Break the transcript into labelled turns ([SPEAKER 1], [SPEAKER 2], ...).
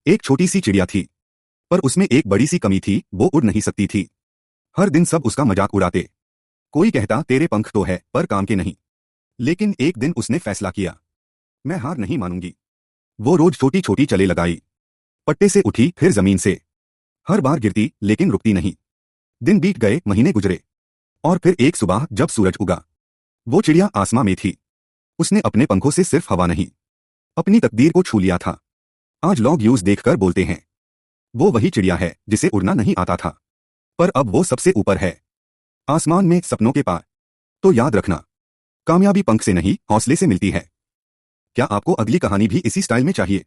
[SPEAKER 1] एक छोटी सी चिड़िया थी, पर उसमें एक बड़ी सी कमी थी, वो उड़ नहीं सकती थी। हर दिन सब उसका मजाक उड़ाते। कोई कहता तेरे पंख तो है पर काम के नहीं। लेकिन एक दिन उसने फैसला किया, मैं हार नहीं मानूंगी। वो रोज छोटी छोटी चले लगाई। पट्टे से उठी फिर जमीन से। हर बार गिरती लेकिन रुकती नहीं। दिन बीत गए, महीने गुजरे। और फिर एक सुबह जब सूरज उगा, वो चिड़िया आसमां में थी। उसने अपने पंखों से सिर्फ हवा नहीं, अपनी तकदीर को छू लिया था। आज लोग यूज देखकर बोलते हैं, वो वही चिड़िया है जिसे उड़ना नहीं आता था, पर अब वो सबसे ऊपर है, आसमान में, सपनों के पार। तो याद रखना, कामयाबी पंख से नहीं, हौसले से मिलती है। क्या आपको अगली कहानी भी इसी स्टाइल में चाहिए?